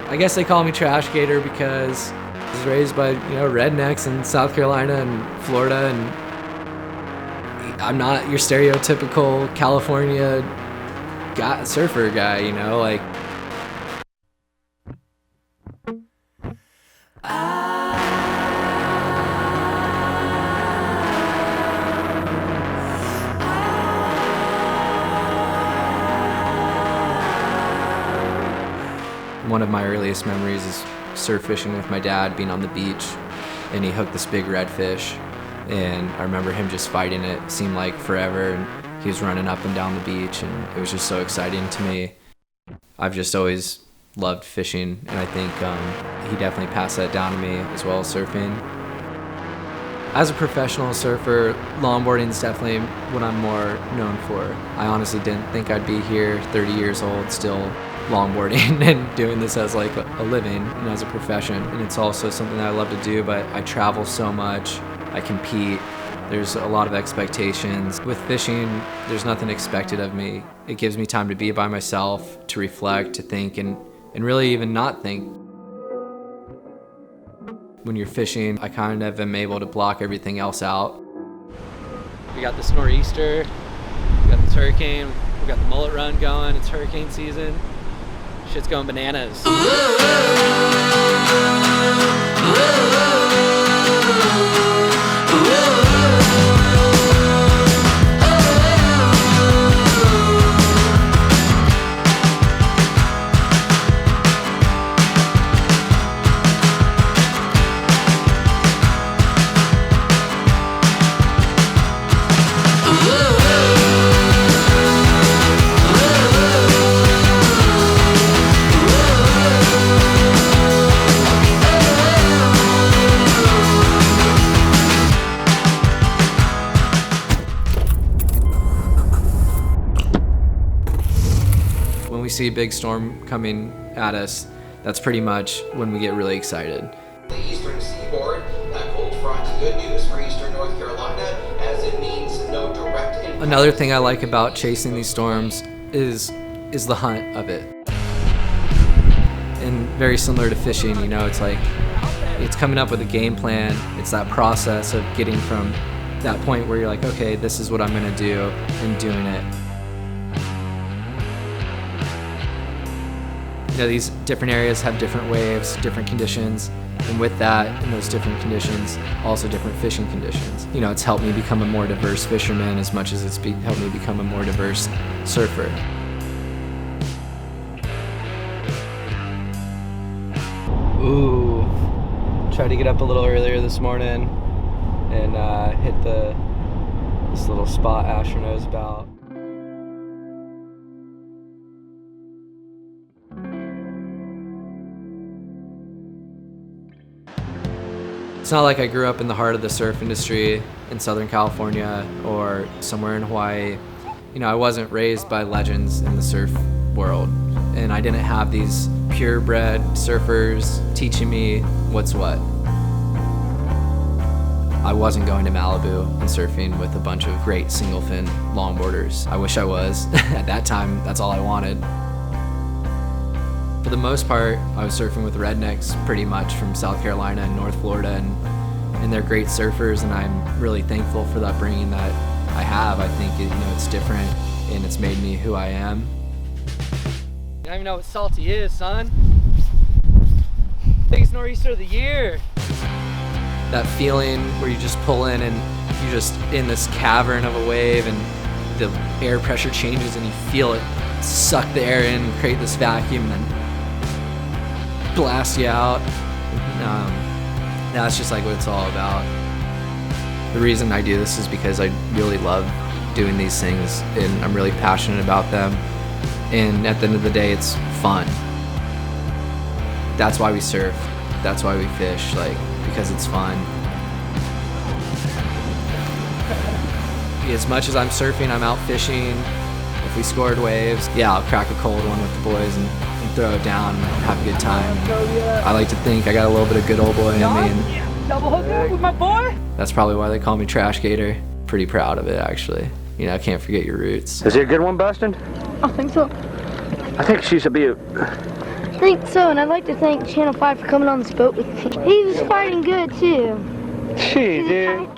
I guess they call me Trashgator because I was raised by, rednecks in South Carolina and Florida, and I'm not your stereotypical California surfer guy, like. One of my earliest memories is surf fishing with my dad, being on the beach, and he hooked this big redfish, and I remember him just fighting it. It seemed like forever, and he was running up and down the beach, and it was just so exciting to me. I've just always loved fishing, and I think he definitely passed that down to me, as well as surfing. As a professional surfer, longboarding is definitely what I'm more known for. I honestly didn't think I'd be here 30 years old still longboarding and doing this as like a living and as a profession. And it's also something that I love to do, but I travel so much, I compete, there's a lot of expectations. With fishing, there's nothing expected of me. It gives me time to be by myself, to reflect, to think, and really even not think. When you're fishing, I kind of am able to block everything else out. We got this nor'easter, we got this hurricane, we got the mullet run going, it's hurricane season. Shit's going bananas. When we see a big storm coming at us, that's pretty much when we get really excited. The eastern seaboard, that cold front's good news for eastern North Carolina, as it means no direct impact. Another thing I like about chasing these storms is the hunt of it. And very similar to fishing, it's like, it's coming up with a game plan. It's that process of getting from that point where you're like, okay, this is what I'm gonna do, and doing it. These different areas have different waves, different conditions, and with that, in those different conditions, also different fishing conditions. It's helped me become a more diverse fisherman as much as it's helped me become a more diverse surfer. Ooh, tried to get up a little earlier this morning and hit this little spot Asher knows about. It's not like I grew up in the heart of the surf industry in Southern California or somewhere in Hawaii. I wasn't raised by legends in the surf world, and I didn't have these purebred surfers teaching me what's what. I wasn't going to Malibu and surfing with a bunch of great single fin longboarders. I wish I was. At that time, that's all I wanted. For the most part, I was surfing with rednecks pretty much from South Carolina and North Florida, and they're great surfers, and I'm really thankful for the upbringing that I have. I think it's different, and it's made me who I am. I don't even know what salty is, son. Biggest nor'easter of the year. That feeling where you just pull in and you're just in this cavern of a wave, and the air pressure changes and you feel it suck the air in and create this vacuum and then blast you out. That's just like what it's all about. The reason I do this is because I really love doing these things, and I'm really passionate about them, and at the end of the day, it's fun. That's why we surf, that's why we fish, because it's fun. As much as I'm surfing, I'm out fishing. If we scored waves, yeah, I'll crack a cold one with the boys and throw it down and have a good time. I like to think I got a little bit of good old boy in me, and double hook up with my boy. That's probably why they call me Trashgator. Pretty proud of it, actually. I can't forget your roots. Is he a good one, Bustin? I think so. I think she's a be I think so, and I'd like to thank Channel 5 for coming on this boat with me. He was fighting good, too. Gee, dude.